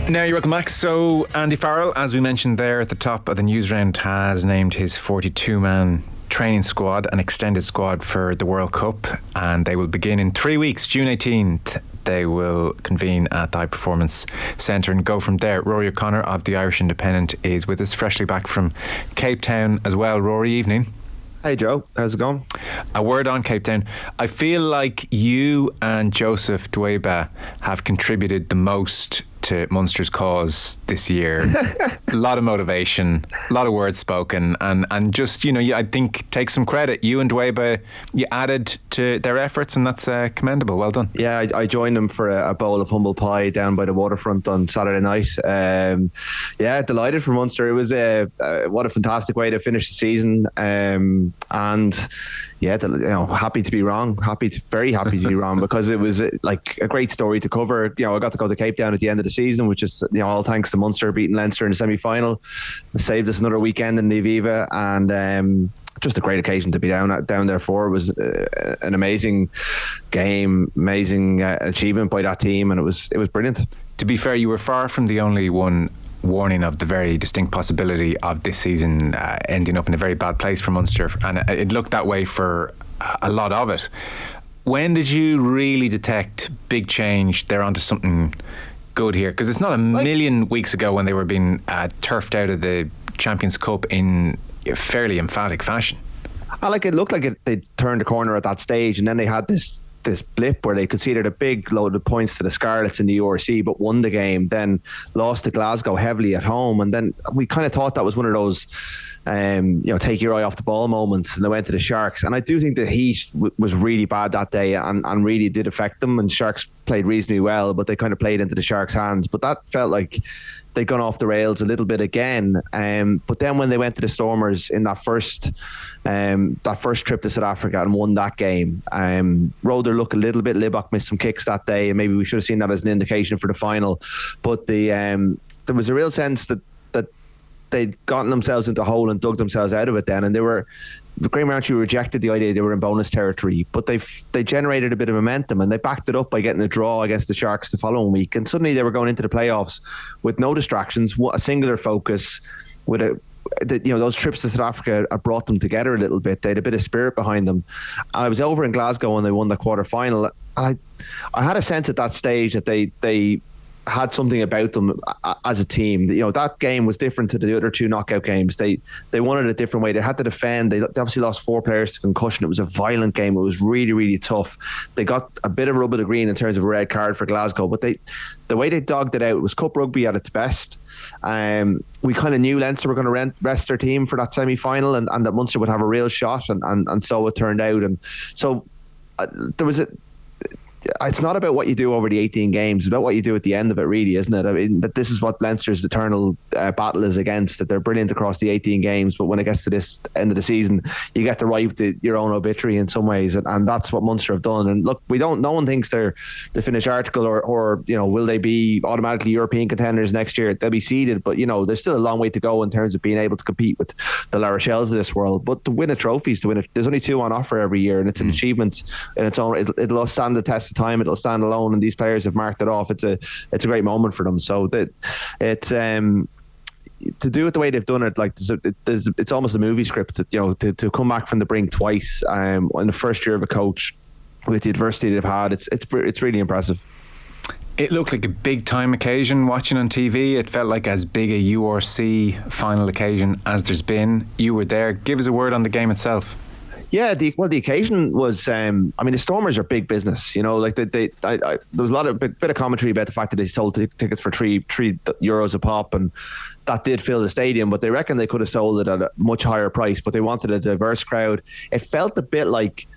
Now you're welcome back. So Andy Farrell, as we mentioned there at the top of the news round, has named his 42-man training squad, an extended squad for the World Cup, and they will begin in 3 weeks, June 18th. They will convene at the High Performance Centre and go from there. Rúaidhrí O'Connor of the Irish Independent is with us, freshly back from Cape Town as well. Rory, evening. Hey Joe, how's it going? A word on Cape Town. I feel like you and Joseph Dweba have contributed the most to Munster's cause this year. A lot of motivation, a lot of words spoken, and just, you know, I think take some credit. You and Dweba, you added to their efforts, and that's commendable. Well done. Yeah, I joined them for a bowl of humble pie down by the waterfront on Saturday night. Yeah, delighted for Munster. It was what a fantastic way to finish the season, and yeah, happy to be wrong. Very happy to be wrong, because it was like a great story to cover. You know, I got to go to Cape Town at the end of the season, which is, you know, all thanks to Munster beating Leinster in the semi-final. It saved us another weekend in the Aviva, and just a great occasion to be down there for. It was an amazing game, amazing achievement by that team, and it was brilliant. To be fair, you were far from the only one warning of the very distinct possibility of this season ending up in a very bad place for Munster, and it looked that way for a lot of it. When did you really detect big change? They're onto something good here, because it's not a million weeks ago when they were being turfed out of the Champions Cup in a fairly emphatic fashion. It looked like they turned the corner at that stage, and then they had this blip where they conceded a big load of points to the Scarlets in the URC, but won the game, then lost to Glasgow heavily at home, and then we kind of thought that was one of those take your eye off the ball moments, and they went to the Sharks. And I do think the heat was really bad that day, and really did affect them, and Sharks played reasonably well, but they kind of played into the Sharks' hands. But that felt like they'd gone off the rails a little bit again. But then when they went to the Stormers in that first trip to South Africa and won that game, rode their luck a little bit. Libbok missed some kicks that day, and maybe we should have seen that as an indication for the final. But there was a real sense that they'd gotten themselves into a hole and dug themselves out of it then, and Graham Rowntree rejected the idea they were in bonus territory, but they generated a bit of momentum, and they backed it up by getting a draw against the Sharks the following week, and suddenly they were going into the playoffs with no distractions, a singular focus, with those trips to South Africa brought them together a little bit. They had a bit of spirit behind them. I was over in Glasgow when they won the quarter final, and I had a sense at that stage that they had something about them as a team. You know, that game was different to the other two knockout games. They won it a different way. They had to defend. They obviously lost 4 players to concussion. It was a violent game. It was really, really tough. They got a bit of rub of the green in terms of a red card for Glasgow, but the way they dogged it out was Cup rugby at its best. We kind of knew Leinster were going to rest their team for that semi-final, and that Munster would have a real shot, and so it turned out. And so there was it's not about what you do over the 18 games, it's about what you do at the end of it, really, isn't it? I mean, that this is what Leinster's eternal battle is against, that they're brilliant across the 18 games, but when it gets to this end of the season, you get to write your own obituary in some ways, and that's what Munster have done. And look, no one thinks they're the finished article, or will they be automatically European contenders next year? They'll be seeded, but there's still a long way to go in terms of being able to compete with the La Rochelles of this world. But to win a trophy, there's only 2 on offer every year, and it's an achievement in its own. It'll stand the test of time. It'll stand alone, and these players have marked it off. It's a great moment for them. So that it's to do it the way they've done it, like it's almost a movie script. To come back from the brink twice in the first year of a coach with the adversity they've had, it's really impressive. It looked like a big time occasion watching on TV. It felt like as big a URC final occasion as there's been. You were there. Give us a word on the game itself. Yeah, the occasion was. The Stormers are big business. There was a lot of bit of commentary about the fact that they sold tickets for €3 a pop, and that did fill the stadium. But they reckon they could have sold it at a much higher price. But they wanted a diverse crowd. It felt a bit like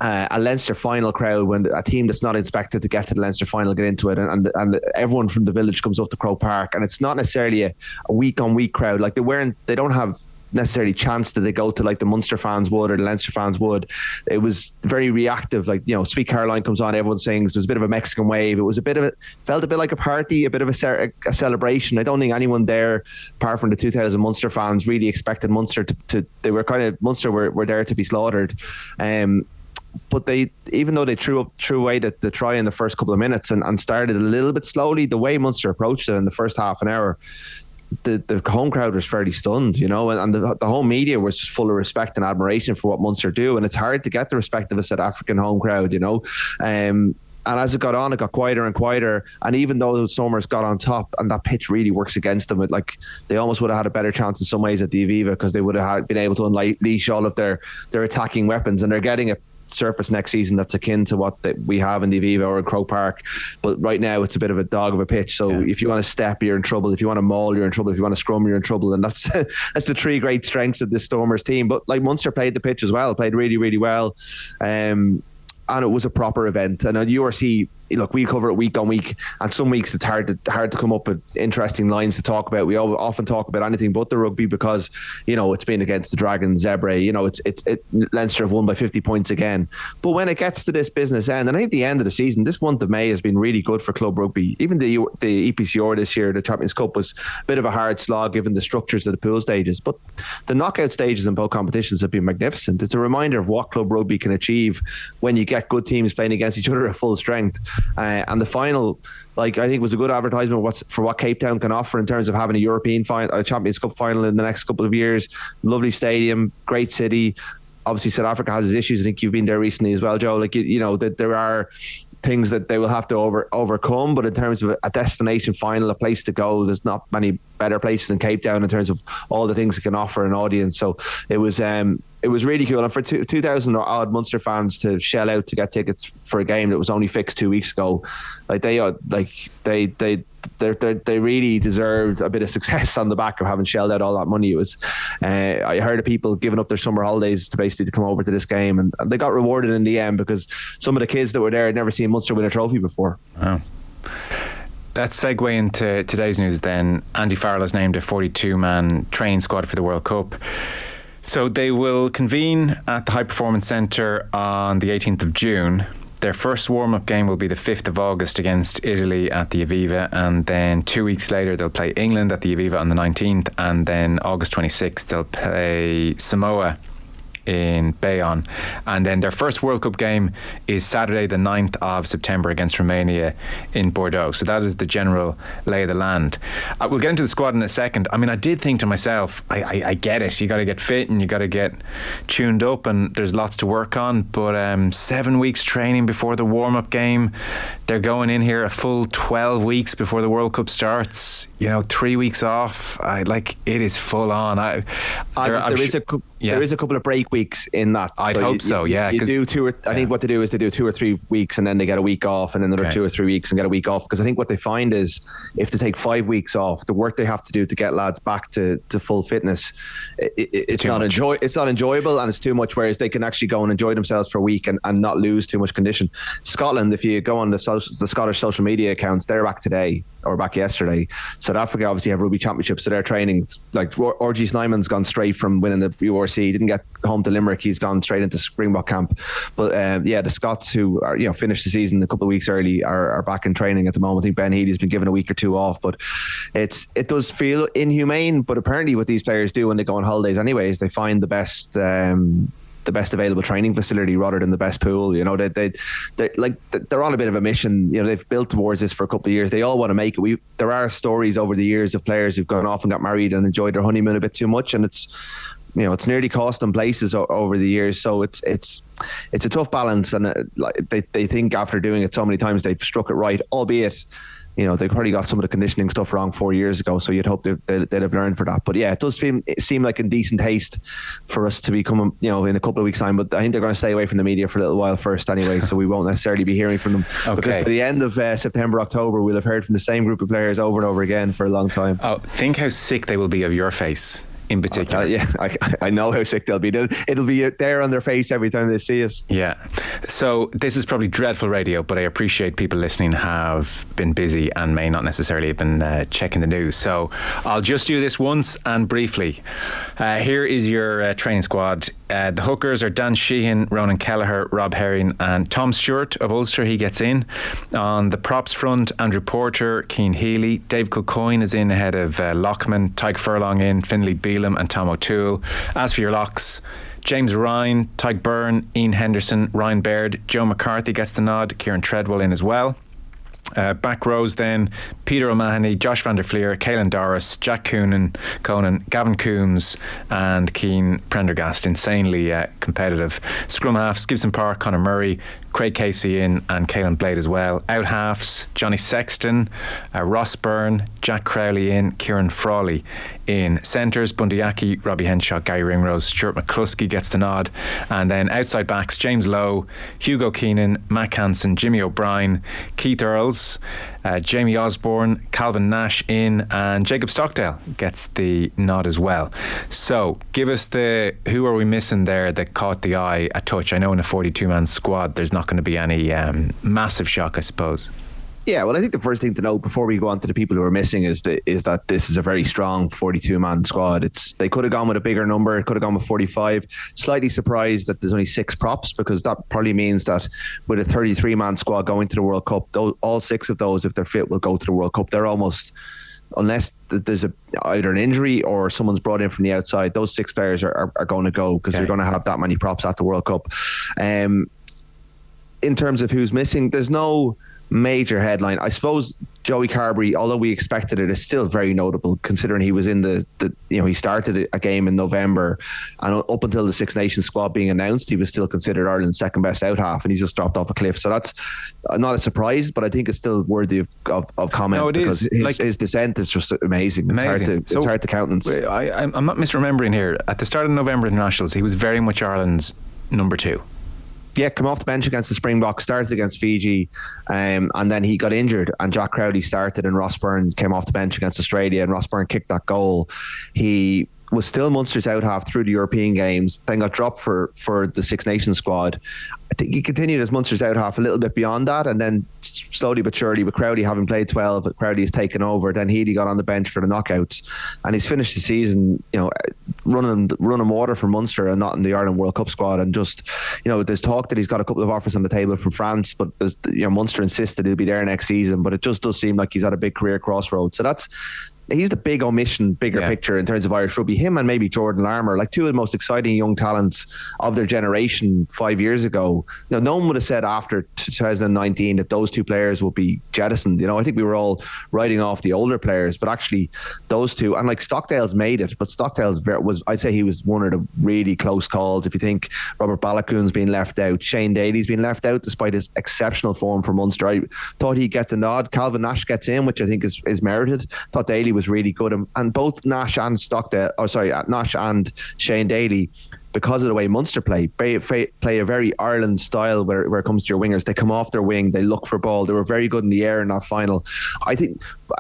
a Leinster final crowd, when a team that's not expected to get to the Leinster final get into it, and everyone from the village comes up to Croke Park, and it's not necessarily a week on week crowd. Like they don't have necessarily chance that they go to like the Munster fans would or the Leinster fans would. It was very reactive. Sweet Caroline comes on, everyone sings. There was a bit of a Mexican wave. It was felt a bit like a party, a bit of a celebration. I don't think anyone there, apart from the 2000 Munster fans, really expected Munster Munster were there to be slaughtered. but they, even though they threw away the try in the first couple of minutes and started a little bit slowly, the way Munster approached it in the first half an hour, the home crowd was fairly stunned, and the home media was just full of respect and admiration for what Munster do, and it's hard to get the respect of a South African home crowd, and as it got on, it got quieter and quieter. And even though the Stormers got on top, and that pitch really works against them, they almost would have had a better chance in some ways at the Aviva, because they would have been able to unleash all of their attacking weapons, and they're getting a surface next season that's akin to what we have in the Aviva or in Croke Park. But right now it's a bit of a dog of a pitch, so if you want to step, you're in trouble. If you want to maul, you're in trouble. If you want to scrum, you're in trouble. And that's the three great strengths of this Stormers team. But Munster played the pitch as well, played really, really well, and it was a proper event. And at URC, look, we cover it week on week, and some weeks it's hard to come up with interesting lines to talk about. We often talk about anything but the rugby because it's been against the Dragons, Zebre. Leinster have won by 50 points again. But when it gets to this business end, and I think the end of the season, this month of May has been really good for club rugby. Even the EPCR this year, the Champions Cup, was a bit of a hard slog given the structures of the pool stages. But the knockout stages in both competitions have been magnificent. It's a reminder of what club rugby can achieve when you get good teams playing against each other at full strength. And the final, I think, was a good advertisement for what Cape Town can offer in terms of having a European final, a Champions Cup final in the next couple of years. Lovely stadium, great city. Obviously, South Africa has its issues. I think you've been there recently as well, Joe. That there are things that they will have to overcome, but in terms of a destination final, a place to go, there's not many better places than Cape Town in terms of all the things it can offer an audience. So it was really cool, and for 2,000 odd Munster fans to shell out to get tickets for a game that was only fixed 2 weeks ago, they really deserved a bit of success on the back of having shelled out all that money. It was I heard of people giving up their summer holidays to come over to this game, and they got rewarded in the end because some of the kids that were there had never seen Munster win a trophy before. Wow. Let's segue into today's news then. Andy Farrell has named a 42-man training squad for the World Cup. So they will convene at the High Performance Centre on the 18th of June. Their first warm-up game will be the 5th of August against Italy at the Aviva, and then 2 weeks later they'll play England at the Aviva on the 19th, and then August 26th they'll play Samoa in Bayonne, and then their first World Cup game is Saturday the 9th of September against Romania in Bordeaux. So that is the general lay of the land. We'll get into the squad in a second. I mean, I did think to myself, I get it, you got to get fit and you got to get tuned up, and there's lots to work on, but 7 weeks training before the warm-up game, they're going in here a full 12 weeks before the World Cup starts, 3 weeks off. It is full on. There is a couple of break weeks in that. I'd hope so. You do I think what they do is they do 2 or 3 weeks and then they get a week off, and then another 2 or 3 weeks and get a week off. Because I think what they find is if they take 5 weeks off, the work they have to do to get lads back to full fitness, it's not enjoyable, and it's too much. Whereas they can actually go and enjoy themselves for a week and not lose too much condition. Scotland, if you go on the Scottish social media accounts, they're back today or back yesterday. South Africa obviously have rugby championships, so they're training. Like RG Snyman's gone straight from winning the URC, didn't get home to Limerick, he's gone straight into Springbok camp. But the Scots, who are finished the season a couple of weeks early, are back in training at the moment. I think Ben Healy's been given a week or 2 off, but it does feel inhumane. But apparently what these players do when they go on holidays anyways, they find the best available training facility rather than the best pool. They're on a bit of a mission. They've built towards this for a couple of years. They all want to make it. There are stories over the years of players who've gone off and got married and enjoyed their honeymoon a bit too much, and it's nearly cost them places over the years. So it's a tough balance, and they think after doing it so many times they've struck it right, albeit they probably got some of the conditioning stuff wrong 4 years ago, so you'd hope they'd have learned for that. But yeah, it does seem like in decent haste for us to be coming, in a couple of weeks' time. But I think they're going to stay away from the media for a little while first anyway, so we won't necessarily be hearing from them. Okay. Because by the end of September, October, we'll have heard from the same group of players over and over again for a long time. Oh, think how sick they will be of your face in particular. I know how sick they'll be. It'll be there on their face every time they see us. Yeah. So this is probably dreadful radio, but I appreciate people listening have been busy and may not necessarily have been checking the news. So I'll just do this once and briefly. Here is your training squad. The hookers are Dan Sheehan, Ronan Kelleher, Rob Herring and Tom Stewart of Ulster. He gets in. On the props front, Andrew Porter, Cian Healy, Dave Kilcoyne is in ahead of Lockman, Tyke Furlong in, Finlay Beelum and Tom O'Toole. As for your locks, James Ryan, Tyke Byrne, Ian Henderson, Ryan Baird, Joe McCarthy gets the nod, Kieran Treadwell in as well. Back rows then, Peter O'Mahony, Josh van der Fleer, Caelan Doris, Jack Conan, Gavin Coombs and Keane Prendergast. Insanely competitive. Scrum halves, Gibson Park, Conor Murray, Craig Casey in and Caelan Blade as well. Out halves, Johnny Sexton, Ross Byrne, Jack Crowley in, Kieran Frawley in. Centres, Bundyaki, Robbie Henshaw, Gary Ringrose, Stuart McCluskey gets the nod. And then outside backs, James Lowe, Hugo Keenan, Matt Hansen, Jimmy O'Brien, Keith Earls, Jamie Osborne, Calvin Nash in, and Jacob Stockdale gets the nod as well. So give us who are we missing there that caught the eye a touch? I know in a 42-man squad there's not going to be any massive shock, I suppose. Yeah, well, I think the first thing to note before we go on to the people who are missing is that this is a very strong 42-man squad. They could have gone with a bigger number, could have gone with 45. Slightly surprised that there's only 6 props, because that probably means that with a 33-man squad going to the World Cup, all 6 of those, if they're fit, will go to the World Cup. They're almost, unless there's either an injury or someone's brought in from the outside, those 6 players are going to go, because they're going to have that many props at the World Cup. In terms of who's missing, there's no major headline. I suppose Joey Carberry, although we expected it, is still very notable considering he was in he started a game in November, and up until the Six Nations squad being announced, he was still considered Ireland's second best out half, and he's just dropped off a cliff. So that's not a surprise, but I think it's still worthy of comment. No, because his descent is just amazing. It's hard to countenance. I'm not misremembering here. At the start of November internationals, he was very much Ireland's number 2. Yeah, come off the bench against the Springboks, started against Fiji, and then he got injured, and Jack Crowley started, and Ross Byrne came off the bench against Australia, and Ross Byrne kicked that goal. He was still Munster's out half through the European games, then got dropped for the Six Nations squad. I think he continued as Munster's out half a little bit beyond that, and then slowly but surely, with Crowley having played 12, Crowley has taken over. Then Healy got on the bench for the knockouts, and he's finished the season, running water for Munster and not in the Ireland World Cup squad. And just, there's talk that he's got a couple of offers on the table from France, but Munster insisted he'll be there next season. But it just does seem like he's at a big career crossroads. So he's the big omission, bigger picture in terms of Irish rugby. Him and maybe Jordan Larmour, like 2 of the most exciting young talents of their generation 5 years ago. No one would have said after 2019 that those 2 players would be jettisoned. I think we were all writing off the older players, but actually those 2, and like Stockdale's made it, but Stockdale's I'd say he was one of the really close calls. If you think Robert Balakoon's been left out, Shane Daly's been left out despite his exceptional form for Munster. I thought he'd get the nod. Calvin Nash gets in, which I think is merited. Thought Daly was really good, and both Nash and Nash and Shane Daly, because of the way Munster play a very Ireland style where it comes to your wingers. They come off their wing, they look for ball. They were very good in the air in that final. I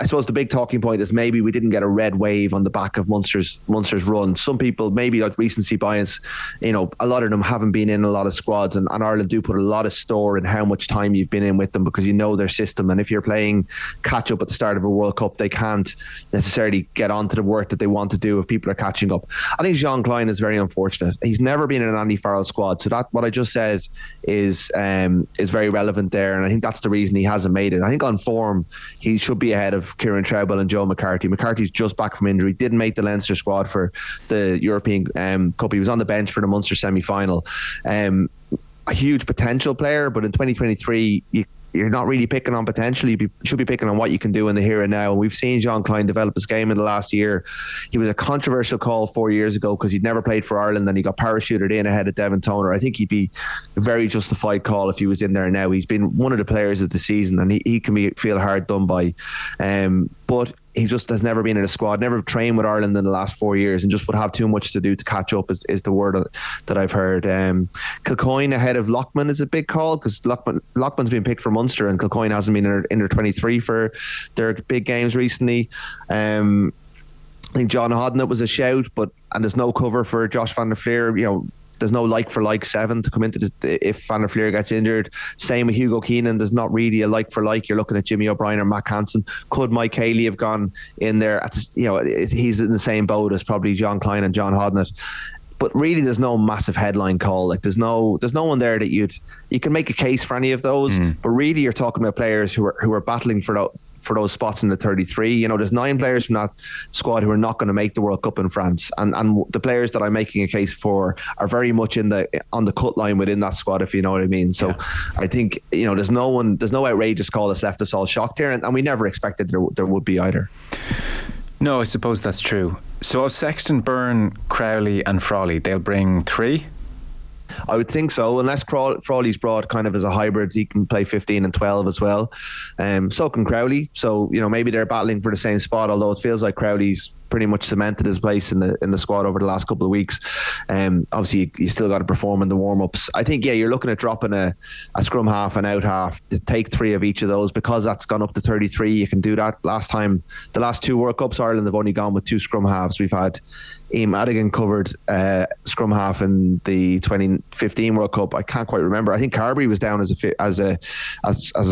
suppose the big talking point is maybe we didn't get a red wave on the back of Munster's run. Some people, maybe like recency bias, a lot of them haven't been in a lot of squads, and Ireland do put a lot of store in how much time you've been in with them, because their system, and if you're playing catch up at the start of a World Cup, they can't necessarily get onto the work that they want to do if people are catching up. I think Jean Klein is very unfortunate. He's never been in an Andy Farrell squad, so that what I just said is very relevant there, and I think that's the reason he hasn't made it. I think on form he should be ahead of Kieran Treadwell and Joe McCarthy. McCarthy's just back from injury, didn't make the Leinster squad for the European Cup. He was on the bench for the Munster semi-final. A huge potential player, but in 2023 you're not really picking on potential. You should be picking on what you can do in the here and now. We've seen Jean Klein develop his game in the last year. He was a controversial call 4 years ago because he'd never played for Ireland, and he got parachuted in ahead of Devin Toner. I think he'd be a very justified call if he was in there now. He's been one of the players of the season, and he can feel hard done by. But he just has never been in a squad, never trained with Ireland in the last 4 years, and just would have too much to do to catch up is the word that I've heard. Kilcoyne ahead of Lockman is a big call, because Lockman's been picked for Munster and Kilcoyne hasn't been in their 23 for their big games recently. I think John Hodnett was a shout, and there's no cover for Josh van der Fleer. There's no like 7 to come into this if Van der Fleer gets injured. Same with Hugo Keenan. There's not really a like for like. You're looking at Jimmy O'Brien or Matt Hansen. Could Mike Haley have gone in there? He's in the same boat as probably John Klein and John Hodnett. But really, there's no massive headline call. Like there's no one there that you can make a case for any of those. But really, you're talking about players who are battling for those spots in the 33. You know, there's 9 players from that squad who are not going to make the World Cup in France, and the players that I'm making a case for are very much on the cut line within that squad, if you know what I mean. So I think, you know, there's no outrageous call that's left us all shocked here, and we never expected there would be either. No, I suppose that's true. So Sexton, Byrne, Crowley and Frawley, they'll bring 3? I would think so, unless Frawley's brought kind of as a hybrid. He can play 15 and 12 as well. So can Crowley. So, you know, maybe they're battling for the same spot, although it feels like Crowley's pretty much cemented his place in the squad over the last couple of weeks. Obviously, you still got to perform in the warm-ups. I think, you're looking at dropping a scrum half and out half to take 3 of each of those, because that's gone up to 33. You can do that. The last 2 World Cups, Ireland have only gone with 2 scrum halves. We've had Ian Madigan covered scrum half in the 2015 World Cup. I can't quite remember. I think Carberry was down as a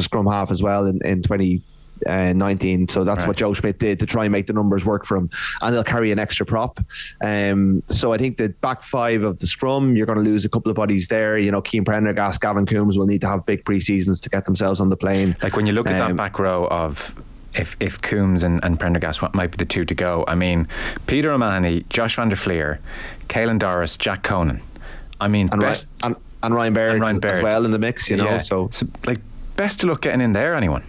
scrum half as well in 2019. So that's what Joe Schmidt did to try and make the numbers work for him, and they'll carry an extra prop. So I think the back 5 of the scrum, you're going to lose a couple of bodies there. You know, Keane Prendergast, Gavin Coombs will need to have big pre-seasons to get themselves on the plane. Like when you look at that back row of if Coombs and Prendergast might be the 2 to go. I mean, Peter O'Mahony, Josh van der Fleer, Caelan Doris, Jack Conan. I mean, and Ryan Baird as well in the mix, you know. Yeah. So like, best of luck getting in there, anyone.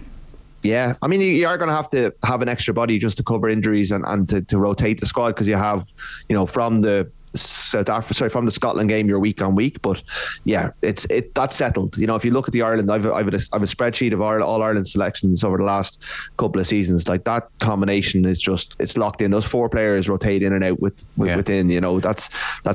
Yeah, I mean, you are going to have an extra body just to cover injuries and to rotate the squad, because you have, you know, from the Scotland game, you're week on week. But yeah, that's settled. You know, if you look at the Ireland, I've a spreadsheet of all Ireland selections over the last couple of seasons. Like, that combination is just, it's locked in. Those 4 players rotate in and out within. You know, that's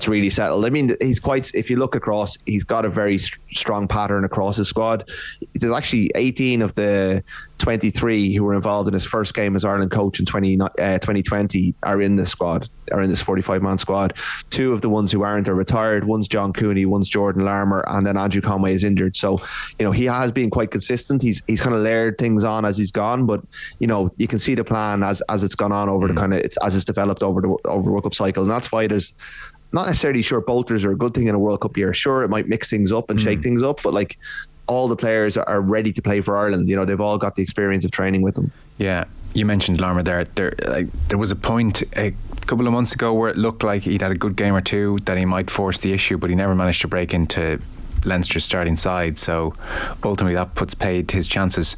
really settled. I mean, if you look across, he's got a very strong pattern across his squad. There's actually 18 of the 23 who were involved in his first game as Ireland coach in 2020 are in this squad, are in this 45-man squad. 2 of the ones who aren't are retired. One's John Cooney, one's Jordan Larmour, and then Andrew Conway is injured. So, you know, he has been quite consistent. He's kind of layered things on as he's gone, but, you know, you can see the plan as it's gone on over the kind of, as it's developed over the World Cup cycle. And that's why there's not necessarily sure bolters are a good thing in a World Cup year. Sure, it might mix things up and shake things up, but like, all the players are ready to play for Ireland. You know, they've all got the experience of training with them. Yeah, you mentioned Larmour there. There was a point a couple of months ago where it looked like he'd had a good game or 2 that he might force the issue, but he never managed to break into Leinster's starting side. So ultimately, that puts paid his chances.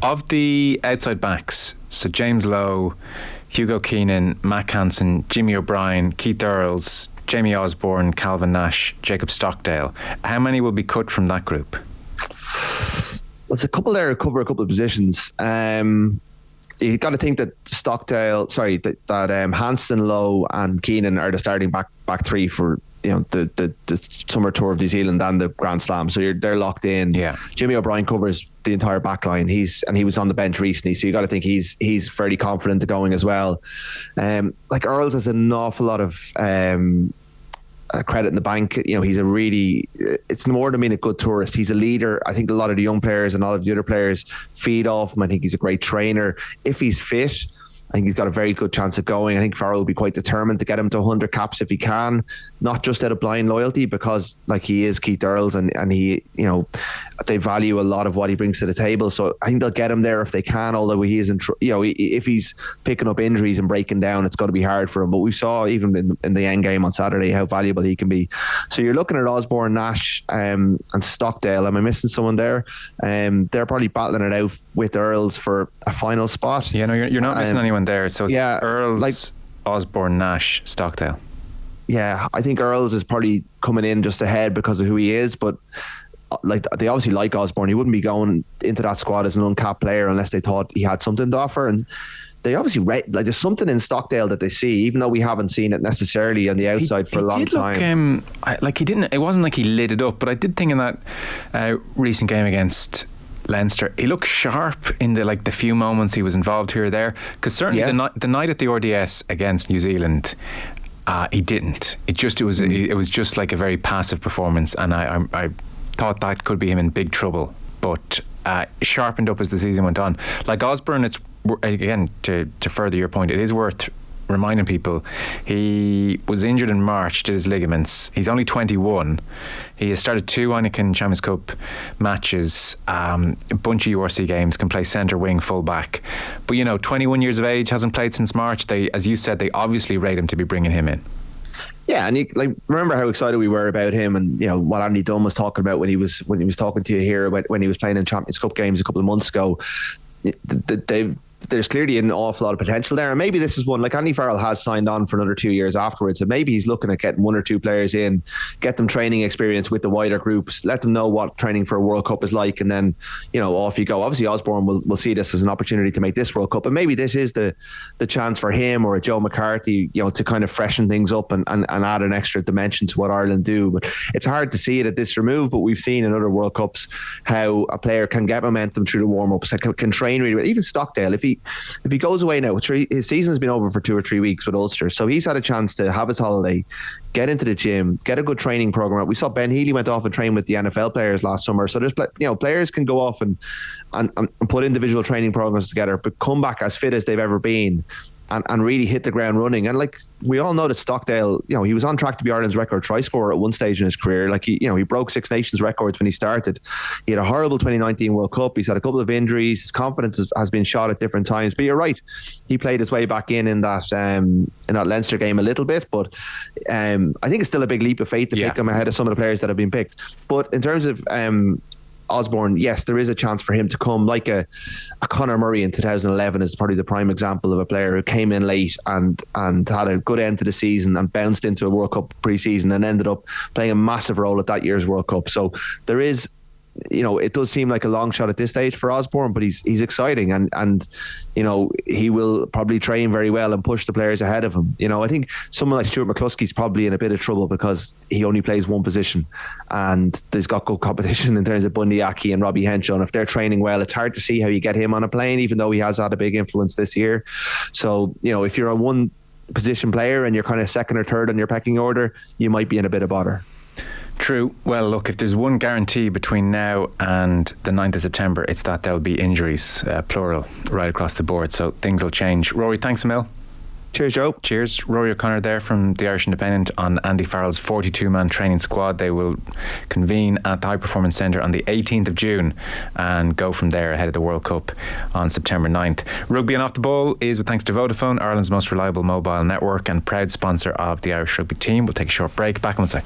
Of the outside backs, so James Lowe, Hugo Keenan, Matt Hansen, Jimmy O'Brien, Keith Earls, Jamie Osborne, Calvin Nash, Jacob Stockdale. How many will be cut from that group? There's a couple there who cover a couple of positions. You got to think that Hansen, Lowe and Keenan are the starting back 3 for, you know, the summer tour of New Zealand and the Grand Slam. So they're locked in. Yeah. Jimmy O'Brien covers the entire back line. He was on the bench recently, so you got to think he's fairly confident to going as well. Like Earls has an awful lot of credit in the bank. You know, it's more than being a good tourist. He's a leader. I think a lot of the young players and all of the other players feed off him. I think he's a great trainer. If he's fit, I think he's got a very good chance of going. I think Farrell will be quite determined to get him to 100 caps if he can, not just out of blind loyalty, because like he is Keith Earls and he, you know, they value a lot of what he brings to the table. So I think they'll get him there if they can, although he isn't, you know, if he's picking up injuries and breaking down, it's going to be hard for him. But we saw even in the end game on Saturday how valuable he can be. So you're looking at Osborne, Nash and Stockdale. Am I missing someone there? They're probably battling it out with Earls for a final spot. Yeah, no, you're not missing anyone there. So it's Earls, Osborne, Nash, Stockdale. Yeah, I think Earls is probably coming in just ahead because of who he is, but like they obviously like Osborne. He wouldn't be going into that squad as an uncapped player unless they thought he had something to offer. And they obviously there's something in Stockdale that they see, even though we haven't seen it necessarily on the outside for a long time. It wasn't like he lit it up, but I did think in that recent game against Leinster, he looked sharp in the few moments he was involved here or there. Because certainly the night at the RDS against New Zealand, he didn't. It was just like a very passive performance, and I thought that could be him in big trouble. But sharpened up as the season went on. Like Osborne, it's again to further your point, it is worth reminding people, he was injured in March, did his ligaments. He's only 21. He has started 2 Heineken Champions Cup matches, a bunch of URC games, can play centre, wing, full back. But 21 years of age, hasn't played since March. They, as you said, they obviously rate him to be bringing him in. Yeah, and remember how excited we were about him, and what Andy Dunn was talking about when he was talking to you here when he was playing in Champions Cup games a couple of months ago. There's clearly an awful lot of potential there, and maybe this is one, like Andy Farrell has signed on for another 2 years afterwards, and maybe he's looking at getting 1 or 2 players in, get them training experience with the wider groups, let them know what training for a World Cup is like, and then off you go. Obviously Osborne will see this as an opportunity to make this World Cup, and maybe this is the chance for him or a Joe McCarthy to kind of freshen things up and add an extra dimension to what Ireland do. But it's hard to see it at this remove, but we've seen in other World Cups how a player can get momentum through the warm-ups, can train really well. Even Stockdale, if he goes away now, his season's been over for 2 or 3 weeks with Ulster, so he's had a chance to have his holiday, get into the gym, get a good training program. We saw Ben Healy went off and trained with the NFL players last summer, so there's players can go off and put individual training programs together, but come back as fit as they've ever been. And really hit the ground running. And like we all know that Stockdale, he was on track to be Ireland's record try scorer at one stage in his career. Like he broke Six Nations records when he started. He had a horrible 2019 World Cup. He's had a couple of injuries. His confidence has been shot at different times. But you're right, he played his way back in that Leinster game a little bit. But I think it's still a big leap of faith to pick him ahead of some of the players that have been picked. But in terms of Osborne, yes, there is a chance for him to come like a Conor Murray in 2011 is probably the prime example of a player who came in late and had a good end to the season and bounced into a World Cup pre-season and ended up playing a massive role at that year's World Cup. So there is, it does seem like a long shot at this stage for Osborne, but he's exciting and he will probably train very well and push the players ahead of him. I think someone like Stuart McCluskey's probably in a bit of trouble because he only plays one position and there's got good competition in terms of Bundy Aki and Robbie Henshaw, and if they're training well, it's hard to see how you get him on a plane, even though he has had a big influence this year. So if you're a one position player and you're kind of second or third on your pecking order, you might be in a bit of bother. True. Well, look, if there's one guarantee between now and the 9th of September, it's that there'll be injuries, plural, right across the board. So things will change. Rory, thanks a mil. Cheers, Joe. Cheers. Rúaidhrí O'Connor there from the Irish Independent on Andy Farrell's 42-man training squad. They will convene at the High Performance Centre on the 18th of June and go from there ahead of the World Cup on September 9th. Rugby and Off the Ball is with thanks to Vodafone, Ireland's most reliable mobile network and proud sponsor of the Irish rugby team. We'll take a short break. Back in 1 sec.